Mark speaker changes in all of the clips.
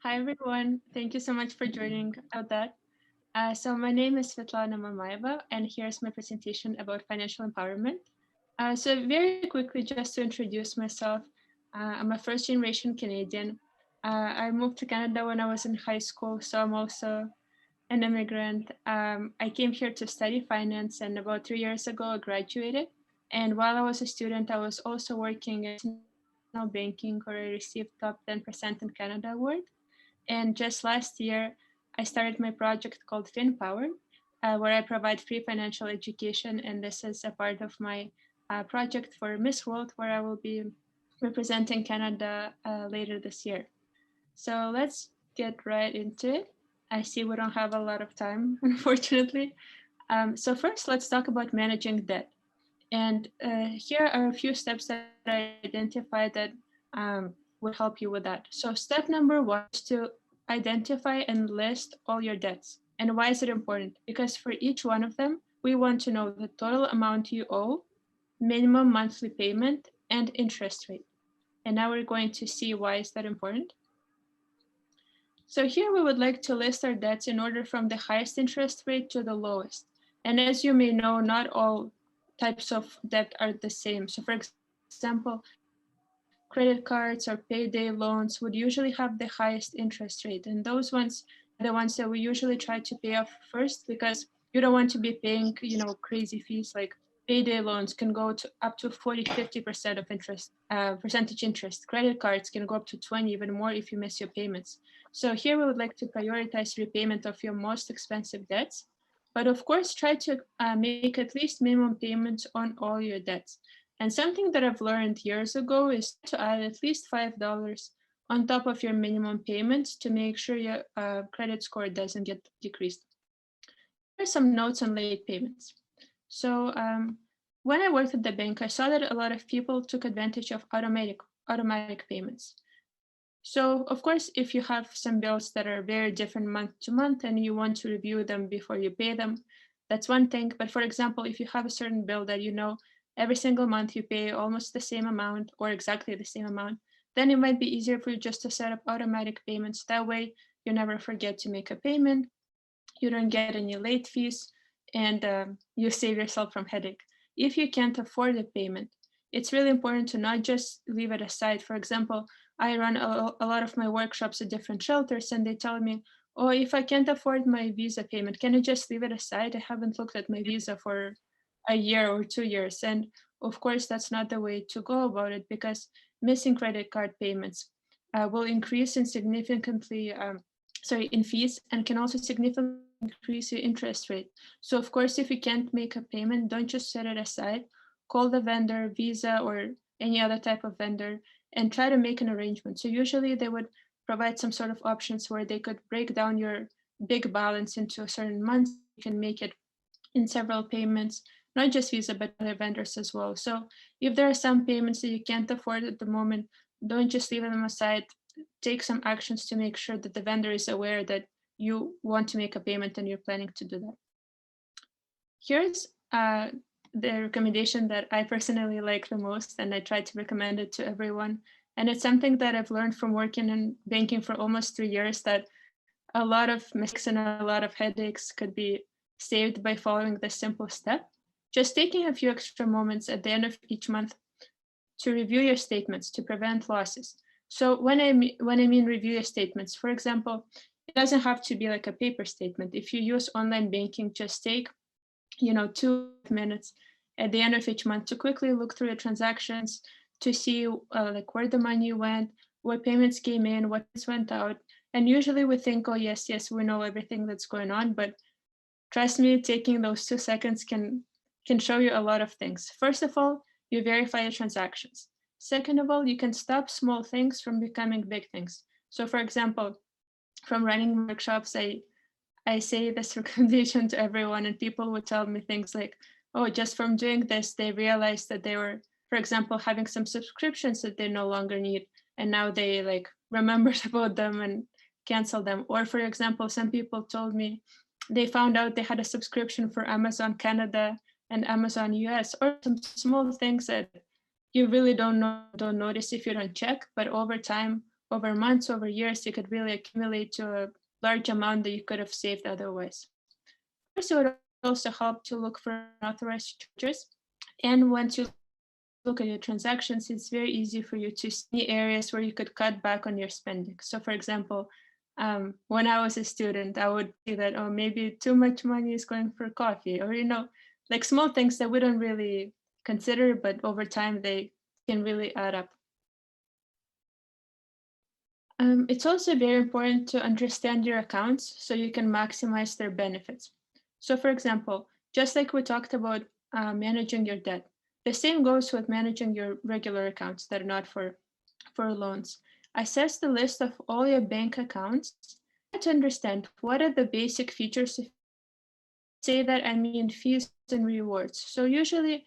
Speaker 1: Hi, everyone. Thank you so much for joining about that. So my name is Svetlana Mamaeva, and here's my presentation about financial empowerment. So very quickly, just to introduce myself, I'm a first-generation Canadian. I moved to Canada when I was in high school, so I'm also an immigrant. I came here to study finance, and about 3 years ago, I graduated. And while I was a student, I was also working in international banking, where I received top 10% in Canada award. And just last year, I started my project called FinPowered, where I provide free financial education. And this is a part of my project for Miss World, where I will be representing Canada later this year. So let's get right into it. I see we don't have a lot of time, unfortunately. So first, let's talk about managing debt. And here are a few steps that I identified that would help you with that. So step number one is to identify and list all your debts. And why is it important? Because for each one of them, we want to know the total amount you owe, minimum monthly payment, and interest rate. And now we're going to see why is that important. So here we would like to list our debts in order from the highest interest rate to the lowest. And as you may know, not all types of debt are the same. So for example, credit cards or payday loans would usually have the highest interest rate. And those ones are the ones that we usually try to pay off first because you don't want to be paying, crazy fees like payday loans can go to up to 40-50% of interest, percentage interest. Credit cards can go up to 20, even more if you miss your payments. So here we would like to prioritize repayment of your most expensive debts, but of course try to make at least minimum payments on all your debts. And something that I've learned years ago is to add at least $5 on top of your minimum payments to make sure your credit score doesn't get decreased. Here are some notes on late payments. So when I worked at the bank, I saw that a lot of people took advantage of automatic payments. So of course, if you have some bills that are very different month to month and you want to review them before you pay them, that's one thing. But for example, if you have a certain bill that you know every single month you pay almost the same amount or exactly the same amount, then it might be easier for you just to set up automatic payments. That way, you never forget to make a payment, you don't get any late fees, and you save yourself from headache. If you can't afford a payment, it's really important to not just leave it aside. For example, I run a lot of my workshops at different shelters, and they tell me, oh, if I can't afford my visa payment, can I just leave it aside? I haven't looked at my visa for a year or 2 years. And of course, that's not the way to go about it because missing credit card payments will increase in significantly, in fees and can also significantly increase your interest rate. So of course, if you can't make a payment, don't just set it aside. Call the vendor, Visa, or any other type of vendor, and try to make an arrangement. So usually they would provide some sort of options where they could break down your big balance into a certain month. You can make it in several payments, not just Visa, but other vendors as well. So if there are some payments that you can't afford at the moment, don't just leave them aside. Take some actions to make sure that the vendor is aware that you want to make a payment and you're planning to do that. Here's the recommendation that I personally like the most, and I try to recommend it to everyone. And it's something that I've learned from working in banking for almost 3 years, that a lot of mistakes and a lot of headaches could be saved by following this simple step. Just taking a few extra moments at the end of each month to review your statements to prevent losses. So when I mean review your statements, for example, it doesn't have to be like a paper statement. If you use online banking, just take 2 minutes at the end of each month to quickly look through your transactions to see like where the money went, what payments came in, what went out. And usually we think, oh, yes, we know everything that's going on. But trust me, taking those 2 seconds can show you a lot of things. First of all, you verify your transactions. Second of all, you can stop small things from becoming big things. So for example, from running workshops, I say this recommendation to everyone, and people would tell me things like, oh, just from doing this, they realized that they were, for example, having some subscriptions that they no longer need, and now they like remembered about them and cancel them. Or for example, some people told me they found out they had a subscription for Amazon Canada and Amazon US, or some small things that you really don't notice if you don't check, but over time, over months, over years, it could really accumulate to a large amount that you could have saved otherwise. Of course, it would also help to look for unauthorized charges. And once you look at your transactions, it's very easy for you to see areas where you could cut back on your spending. So for example, when I was a student, I would see that, oh, maybe too much money is going for coffee, or, like small things that we don't really consider, but over time they can really add up. It's also very important to understand your accounts so you can maximize their benefits. So for example, just like we talked about managing your debt, the same goes with managing your regular accounts that are not for loans. Assess the list of all your bank accounts to understand what are the basic features. If I say that, I mean fees and rewards. So usually,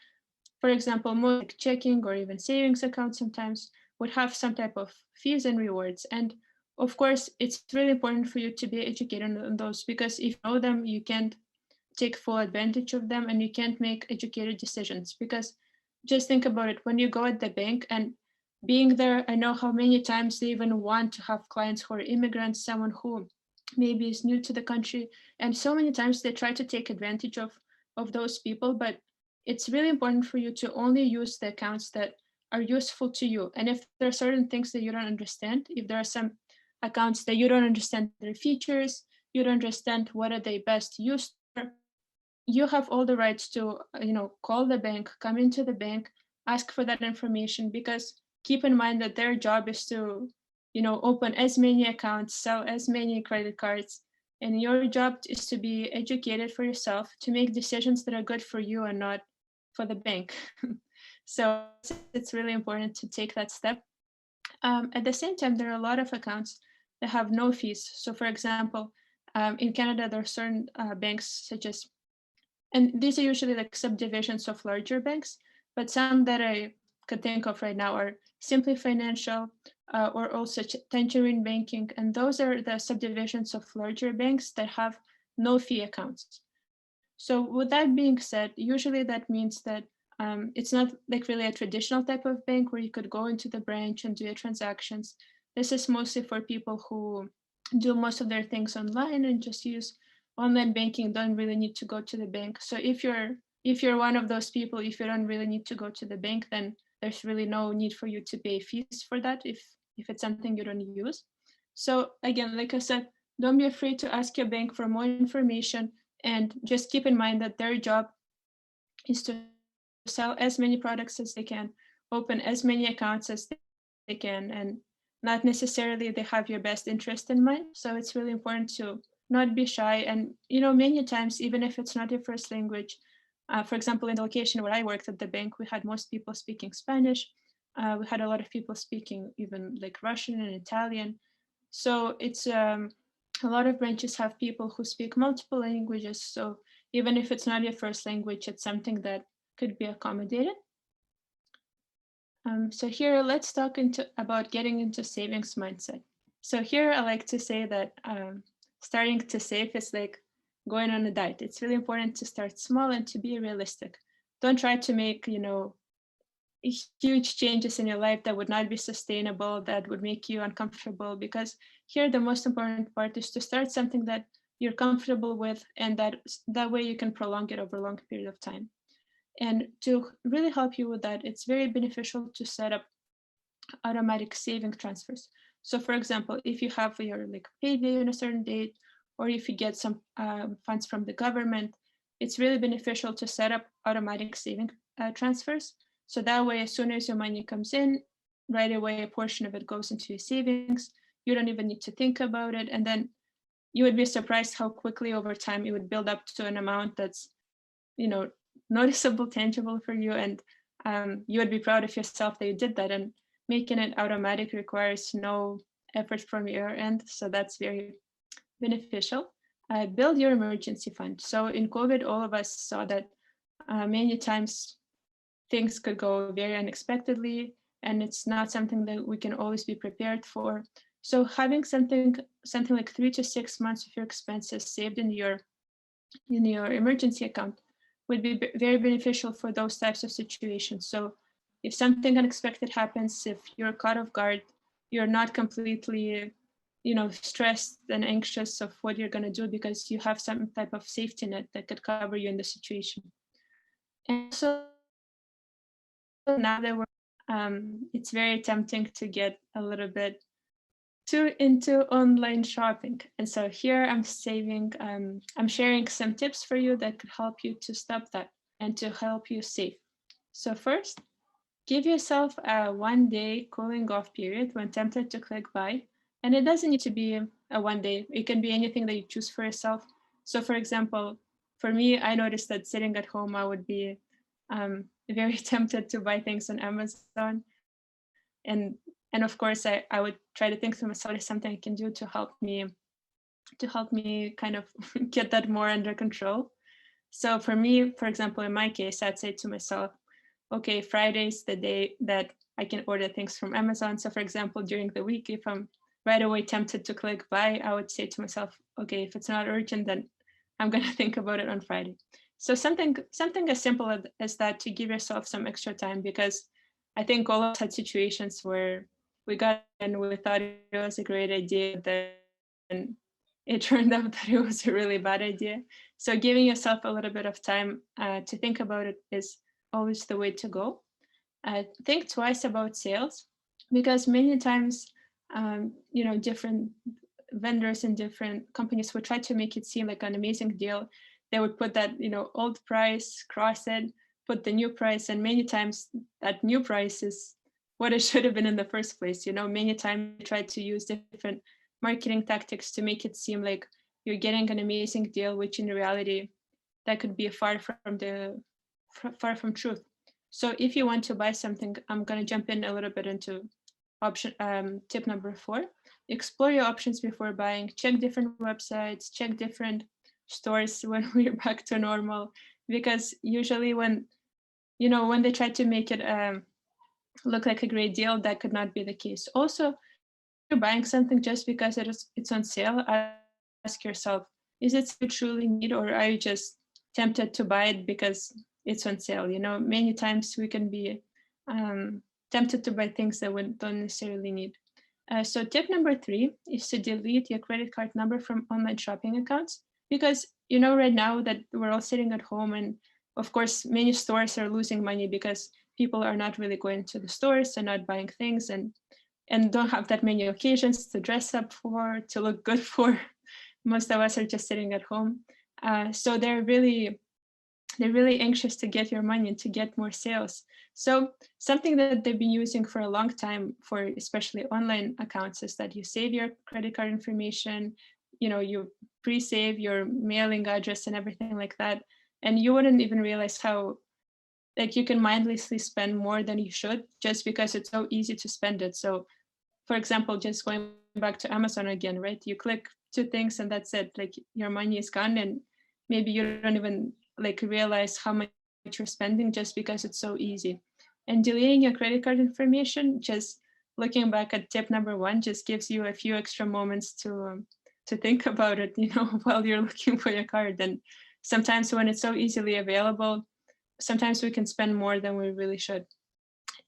Speaker 1: for example, most like checking or even savings accounts sometimes would have some type of fees and rewards. And of course, it's really important for you to be educated on those, because if you know them, you can't take full advantage of them and you can't make educated decisions. Because just think about it, when you go at the bank and being there, I know how many times they even want to have clients who are immigrants, someone who maybe is new to the country, and so many times they try to take advantage of those people. But it's really important for you to only use the accounts that are useful to you. And if there are certain things that you don't understand, if there are some accounts that you don't understand their features, you don't understand what are they best used for, you have all the rights to call the bank, come into the bank, ask for that information, because keep in mind that their job is to open as many accounts, sell as many credit cards, and your job is to be educated for yourself, to make decisions that are good for you and not for the bank. So it's really important to take that step. At the same time, there are a lot of accounts that have no fees. So for example, in Canada, there are certain banks such as, and these are usually like subdivisions of larger banks, but some that I could think of right now are Simply Financial, or also Tangerine Banking. And those are the subdivisions of larger banks that have no fee accounts. So with that being said, usually that means that it's not like really a traditional type of bank where you could go into the branch and do your transactions. This is mostly for people who do most of their things online and just use online banking, don't really need to go to the bank. So if you're one of those people, if you don't really need to go to the bank, then there's really no need for you to pay fees for that if it's something you don't use. So again, like I said, don't be afraid to ask your bank for more information, and just keep in mind that their job is to sell as many products as they can, open as many accounts as they can, and not necessarily they have your best interest in mind. So it's really important to not be shy. And many times, even if it's not your first language, for example, in the location where I worked at the bank, we had most people speaking Spanish. We had a lot of people speaking even like Russian and Italian. So it's a lot of branches have people who speak multiple languages. So even if it's not your first language, it's something that could be accommodated. So here, let's talk about getting into savings mindset. So here, I like to say that starting to save is like going on a diet. It's really important to start small and to be realistic. Don't try to make, huge changes in your life that would not be sustainable, that would make you uncomfortable, because here the most important part is to start something that you're comfortable with, and that way you can prolong it over a long period of time. And to really help you with that, it's very beneficial to set up automatic saving transfers. So for example, if you have your like payday on a certain date, or if you get some funds from the government, it's really beneficial to set up automatic saving transfers. So that way, as soon as your money comes in, right away, a portion of it goes into your savings. You don't even need to think about it. And then you would be surprised how quickly over time it would build up to an amount that's, noticeable, tangible for you. And you would be proud of yourself that you did that. And making it automatic requires no effort from your end. So that's very beneficial. Build your emergency fund. So in COVID, all of us saw that many times things could go very unexpectedly, and it's not something that we can always be prepared for. So having something like 3 to 6 months of your expenses saved in your emergency account would be very beneficial for those types of situations. So if something unexpected happens, if you're caught off guard, you're not completely, stressed and anxious of what you're going to do because you have some type of safety net that could cover you in the situation. And so now that it's very tempting to get a little bit too into online shopping. And so here I'm sharing some tips for you that could help you to stop that and to help you save. So first, give yourself a 1-day cooling off period when tempted to click buy. And it doesn't need to be a 1 day. It can be anything that you choose for yourself. So for example, for me, I noticed that sitting at home, I would be very tempted to buy things on Amazon. And of course, I would try to think to myself, what is something I can do to help me kind of get that more under control. So for me, for example, in my case, I'd say to myself, okay, Friday's the day that I can order things from Amazon. So for example, during the week, if I'm right away tempted to click buy, I would say to myself, okay, if it's not urgent, then I'm going to think about it on Friday. So something as simple as that, to give yourself some extra time, because I think all of us had situations where we got and we thought it was a great idea, then it turned out that it was a really bad idea. So giving yourself a little bit of time to think about it is always the way to go. Think twice about sales, because many times, different vendors and different companies would try to make it seem like an amazing deal. They would put that, old price, cross it, put the new price, and many times that new price is what it should have been in the first place. Many times they try to use different marketing tactics to make it seem like you're getting an amazing deal, which in reality, that could be far from truth. So if you want to buy something, I'm going to jump in a little bit into tip number 4. Explore your options before buying. Check different websites, check different stores when we're back to normal, because usually when they try to make it look like a great deal, that could not be the case. Also, if you're buying something just because it's on sale, ask yourself, is it something you truly need, or are you just tempted to buy it because it's on sale? Many times we can be tempted to buy things that we don't necessarily need. So tip number 3 is to delete your credit card number from online shopping accounts, because right now that we're all sitting at home, and of course many stores are losing money because people are not really going to the stores and not buying things, and don't have that many occasions to dress up for, to look good for. Most of us are just sitting at home. So they're really anxious to get your money and to get more sales. So something that they've been using for a long time, for especially online accounts, is that you save your credit card information, you pre-save your mailing address and everything like that. And you wouldn't even realize how you can mindlessly spend more than you should, just because it's so easy to spend it. So for example, just going back to Amazon again, right? You click 2 things and that's it. Your money is gone, and maybe you don't even realize how much you're spending just because it's so easy. And deleting your credit card information, just looking back at tip number 1, just gives you a few extra moments to think about it, while you're looking for your card. And sometimes when it's so easily available, sometimes we can spend more than we really should.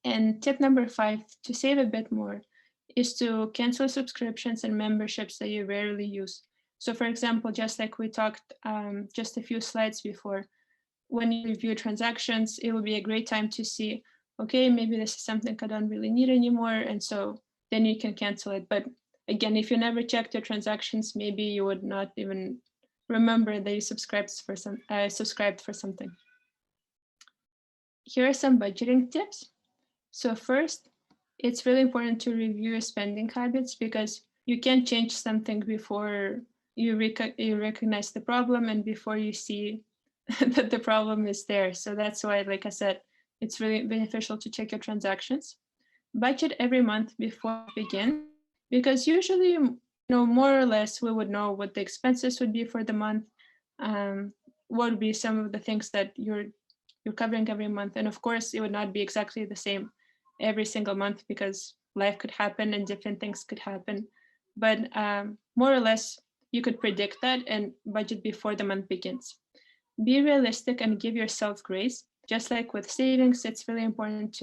Speaker 1: And tip number 5, to save a bit more, is to cancel subscriptions and memberships that you rarely use. So for example, just like we talked just a few slides before, when you review transactions, it will be a great time to see, okay, maybe this is something I don't really need anymore. And so then you can cancel it. But again, if you never checked your transactions, maybe you would not even remember that you subscribed for something. Here are some budgeting tips. So first, it's really important to review your spending habits, because you can't change something before you recognize the problem and before you see that the problem is there. So that's why, like I said, it's really beneficial to check your transactions. Budget every month before it begins, because usually, more or less, we would know what the expenses would be for the month, what would be some of the things that you're covering every month. And of course, it would not be exactly the same every single month, because life could happen and different things could happen. But more or less, you could predict that and budget before the month begins. Be realistic and give yourself grace. Just like with savings, it's really important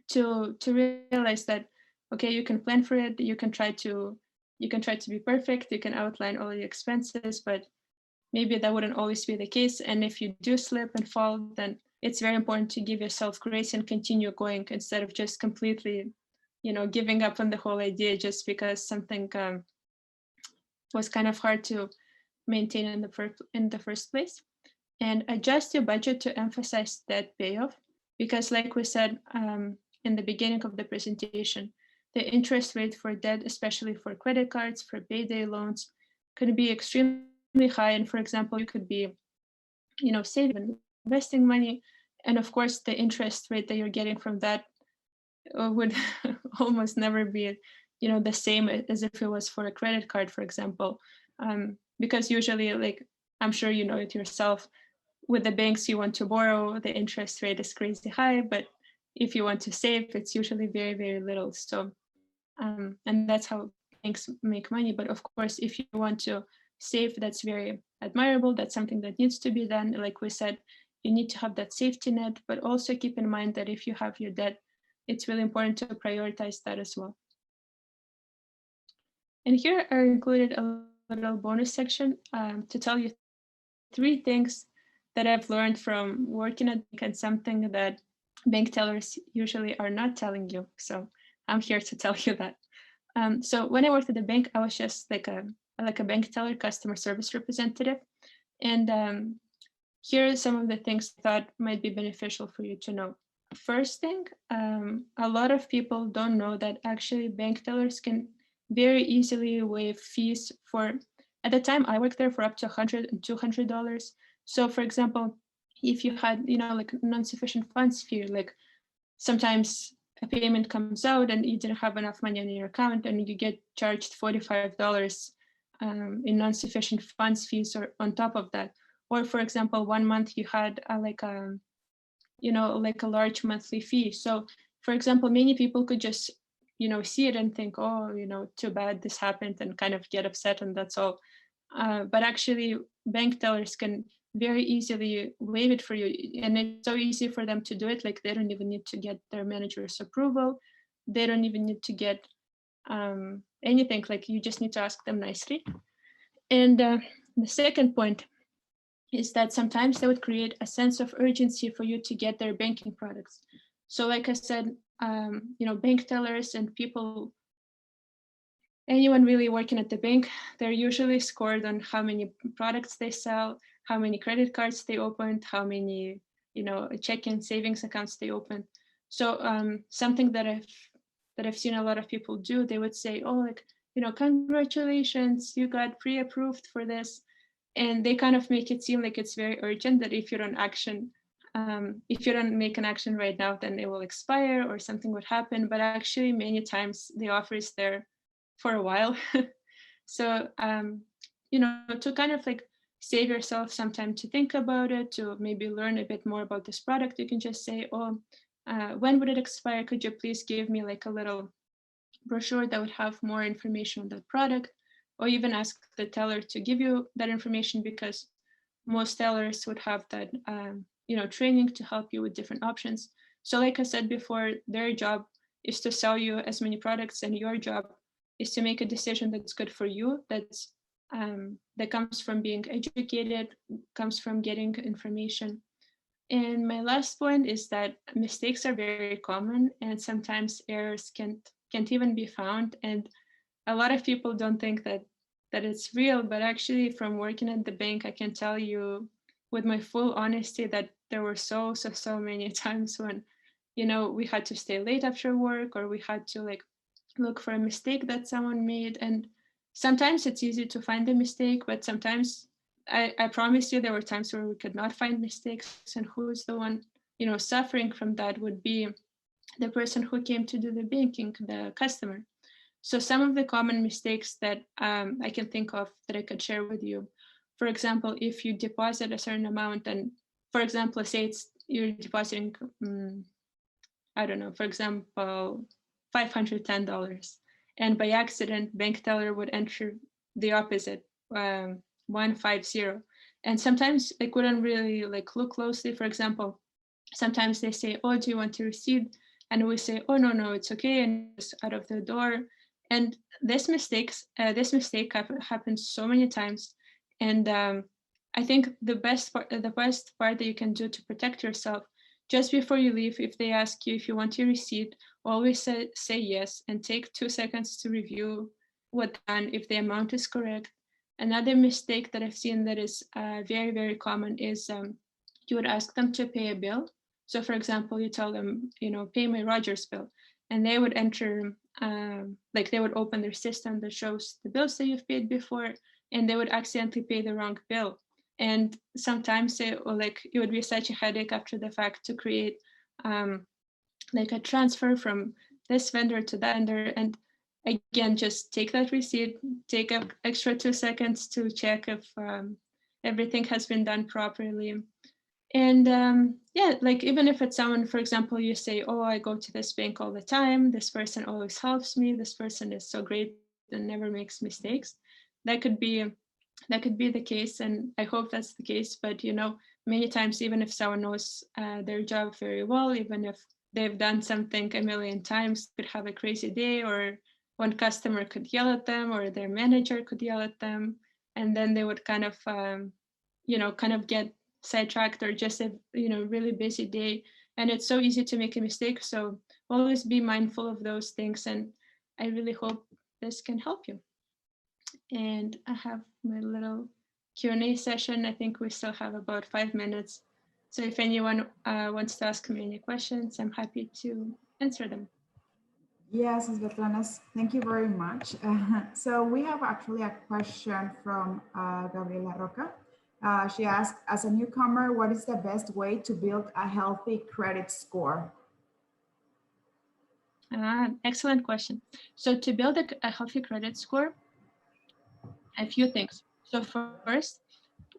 Speaker 1: to realize that okay, you can plan for it, you can try to be perfect, you can outline all the expenses, but maybe that wouldn't always be the case. And if you do slip and fall, then it's very important to give yourself grace and continue going instead of just completely, giving up on the whole idea just because something was kind of hard to maintain in the first place. And adjust your budget to emphasize debt payoff, because like we said in the beginning of the presentation, the interest rate for debt, especially for credit cards, for payday loans, could be extremely high. And for example, you could be, saving and investing money. And of course, the interest rate that you're getting from that would almost never be, the same as if it was for a credit card, for example. Because usually, like, I'm sure you know it yourself, with the banks you want to borrow, the interest rate is crazy high, but if you want to save, it's usually very, very little. So, and that's how banks make money. But of course, if you want to save, that's very admirable. That's something that needs to be done. Like we said, you need to have that safety net, but also keep in mind that if you have your debt, it's really important to prioritize that as well. And here I included a little bonus section to tell you 3 things that I've learned from working at bank, and something that bank tellers usually are not telling you. So I'm here to tell you that. So when I worked at the bank, I was just like a bank teller, customer service representative. And here are some of the things I thought might be beneficial for you to know. First thing, a lot of people don't know that actually bank tellers can very easily waive fees for, at the time I worked there, for up to $100 and $200. So for example, if you had, like non-sufficient funds fee, like sometimes a payment comes out and you didn't have enough money in your account and you get charged $45 in non-sufficient funds fees or on top of that. Or for example, 1 month you had like a large monthly fee. So for example, many people could just, see it and think, oh, too bad this happened, and kind of get upset, and that's all. But actually, bank tellers can very easily waive it for you. And it's so easy for them to do it. Like, they don't even need to get their manager's approval. They don't even need to get anything. Like, you just need to ask them nicely. And the second point is that sometimes they would create a sense of urgency for you to get their banking products. So like I said, bank tellers and people, anyone really working at the bank, they're usually scored on how many products they sell, how many credit cards they opened, how many, checking savings accounts they opened. So something that I've seen a lot of people do, they would say, oh, like, congratulations, you got pre-approved for this. And they kind of make it seem like it's very urgent, that if you don't make an action right now, then it will expire or something would happen. But actually, many times the offer is there for a while. So, to kind of like save yourself some time to think about it, to maybe learn a bit more about this product, you can just say, oh, when would it expire? Could you please give me like a little brochure that would have more information on that product? Or even ask the teller to give you that information, because most tellers would have that training to help you with different options. So like I said before, their job is to sell you as many products, and your job is to make a decision that's good for you, that comes from being educated, comes from getting information. And my last point is that mistakes are very common, and sometimes errors can't even be found. And a lot of people don't think that it's real, but actually, from working at the bank, I can tell you with my full honesty that there were so many times when, we had to stay late after work, or we had to like look for a mistake that someone made. And sometimes it's easy to find the mistake, but sometimes I promise you there were times where we could not find mistakes, and who's the one, suffering from that would be the person who came to do the banking, the customer. So some of the common mistakes that I can think of that I could share with you. For example, if you deposit a certain amount, and for example, say you're depositing, I don't know, for example, $510, and by accident, bank teller would enter the opposite, 150. And sometimes they couldn't really like look closely. For example, sometimes they say, oh, do you want to receive and we say, oh, no, it's okay, and just out of the door. And this mistake happens so many times. And I think the best part that you can do to protect yourself, just before you leave, if they ask you if you want your receipt, always say yes and take 2 seconds to review what done, if the amount is correct. Another mistake that I've seen that is very, very common is you would ask them to pay a bill. So for example, you tell them, pay my Rogers bill, and they would enter, like they would open their system that shows the bills that you've paid before, and they would accidentally pay the wrong bill. And sometimes it would be such a headache after the fact to create like a transfer from this vendor to that vendor. And again, just take that receipt, take an extra 2 seconds to check if everything has been done properly. And yeah, like even if it's someone, for example, you say, oh, I go to this bank all the time, this person always helps me, this person is so great and never makes mistakes. That could be the case, and I hope that's the case. But many times, even if someone knows their job very well, even if they've done something a million times, could have a crazy day, or one customer could yell at them, or their manager could yell at them, and then they would kind of get sidetracked, or just a really busy day. And it's so easy to make a mistake. So always be mindful of those things, and I really hope this can help you. And I have my little Q&A session. I think we still have about 5 minutes. So if anyone wants to ask me any questions, I'm happy to answer them.
Speaker 2: Yes, Svetlana, thank you very much. So we have actually a question from Gabriela Roca. She asked, as a newcomer, what is the best way to build a healthy credit score?
Speaker 1: Excellent question. So to build a healthy credit score, a few things. So first,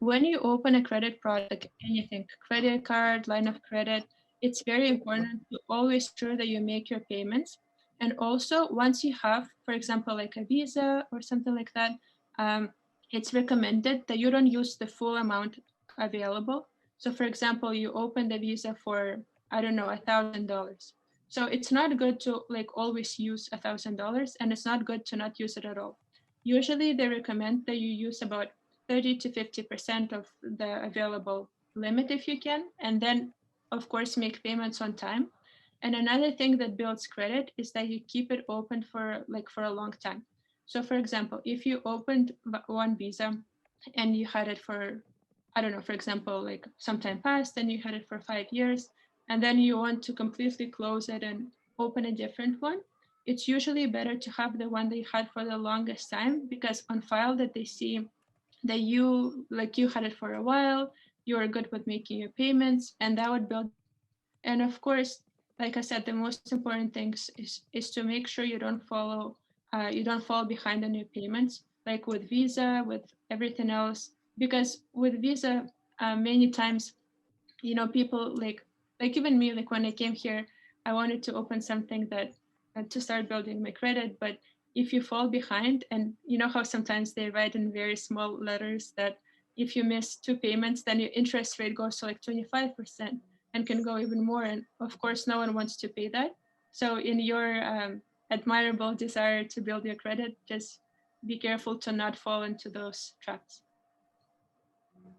Speaker 1: when you open a credit product, like anything, credit card, line of credit, it's very important to always ensure that you make your payments. And also, once you have, for example, like a Visa or something like that, it's recommended that you don't use the full amount available. So for example, you open the Visa for, I don't know, $1,000. So it's not good to like always use $1,000, and it's not good to not use it at all. Usually they recommend that you use about 30 to 50% of the available limit if you can, and then of course make payments on time. And another thing that builds credit is that you keep it open for a long time. So for example, if you opened one Visa and you had it for, I don't know, for example, like some time passed and you had it for 5 years, and then you want to completely close it and open a different one, it's usually better to have the one that you had for the longest time, because on file that they see that you had it for a while, you are good with making your payments, and that would build trust. And of course, like I said, the most important thing is to make sure you don't fall behind on your payments, like with Visa, with everything else. Because with Visa, many times, people like even me, like when I came here, I wanted to open something that to start building my credit. But if you fall behind, and you know how sometimes they write in very small letters that if you miss 2 payments, then your interest rate goes to like 25% and can go even more. And of course, no one wants to pay that. So in your admirable desire to build your credit, just be careful to not fall into those traps.
Speaker 2: Thank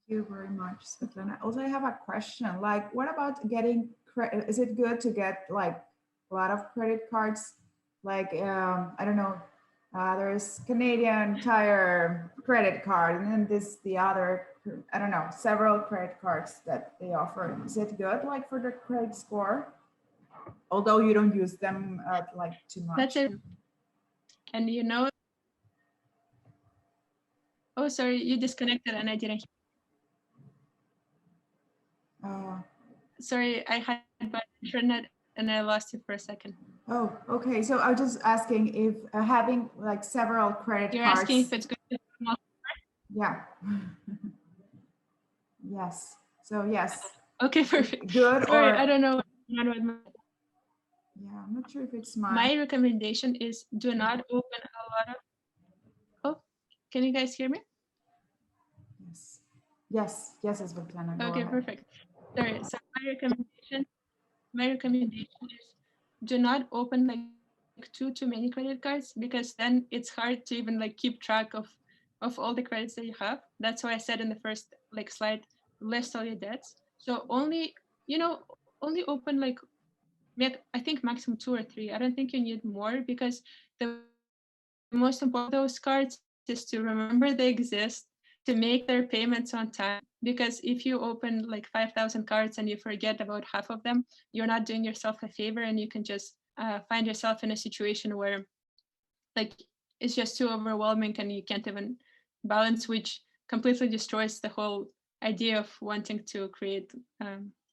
Speaker 2: you very much, Svetlana. Also, I have a question. Like, what about getting credit? Is it good to get like a lot of credit cards? Like, I don't know, there's Canadian Tire credit card, and then the other, I don't know, several credit cards that they offer. Is it good, like for the credit score? Although you don't use them like too much.
Speaker 1: That's it. And oh, sorry, you disconnected and I didn't hear. Sorry, I had bad internet and I lost you for a second.
Speaker 2: Oh, okay. So I was just asking if having like several credit
Speaker 1: You're
Speaker 2: cards.
Speaker 1: asking if it's good.
Speaker 2: Yeah. Yes. So yes.
Speaker 1: Okay, perfect.
Speaker 2: Good.
Speaker 1: Sorry,
Speaker 2: or
Speaker 1: I don't know.
Speaker 2: yeah, I'm not sure if it's
Speaker 1: my recommendation is do not open a lot of. Oh, can you guys hear me?
Speaker 2: Yes. Yes. Yes, it's Svetlana. Go
Speaker 1: Okay,
Speaker 2: ahead.
Speaker 1: perfect. Sorry. So my recommendation. my recommendation is do not open like too many credit cards, because then it's hard to even like keep track of all the credits that you have. That's why I said in the first like slide, list all your debts. So only, you know, only open like I think maximum two or three. I don't think you need more, because the most important thing about those cards is to remember they exist, to make their payments on time. Because if you open like 5,000 cards and you forget about half of them, you're not doing yourself a favor, and you can just find yourself in a situation where like it's just too overwhelming and you can't even balance, which completely destroys the whole idea of wanting to create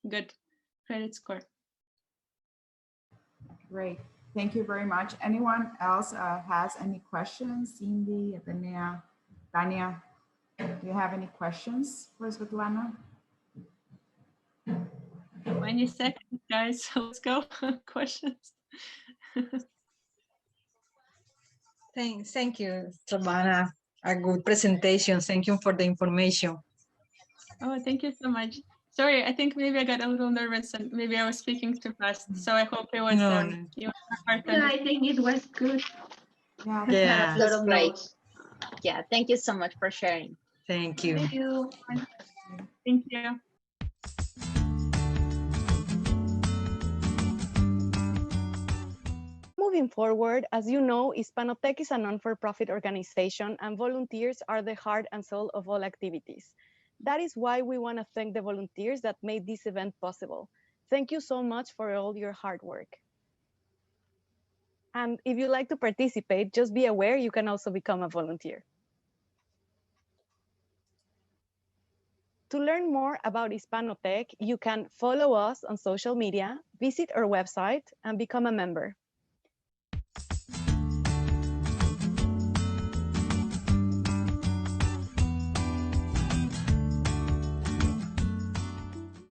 Speaker 1: good credit score.
Speaker 2: Great. Thank you very much. Anyone else has any questions? Cindy, Tanya, do you have any questions for Svetlana?
Speaker 1: 20 seconds, guys. Let's go. Questions.
Speaker 3: Thank you, Svetlana. A good presentation. Thank you for the information.
Speaker 1: Oh, thank you so much. Sorry, I think maybe I got a little nervous and maybe I was speaking too fast. So I hope it was you
Speaker 4: yeah, I think it was good.
Speaker 2: Yeah,
Speaker 4: That's great. Yeah, thank you so much for sharing.
Speaker 3: Thank you.
Speaker 4: Thank you.
Speaker 1: Thank you.
Speaker 5: Moving forward, as you know, Hispanotech is a non-for-profit organization and volunteers are the heart and soul of all activities. That is why we want to thank the volunteers that made this event possible. Thank you so much for all your hard work. And if you like to participate, just be aware you can also become a volunteer. To learn more about Hispanotech, you can follow us on social media, visit our website, and become a member.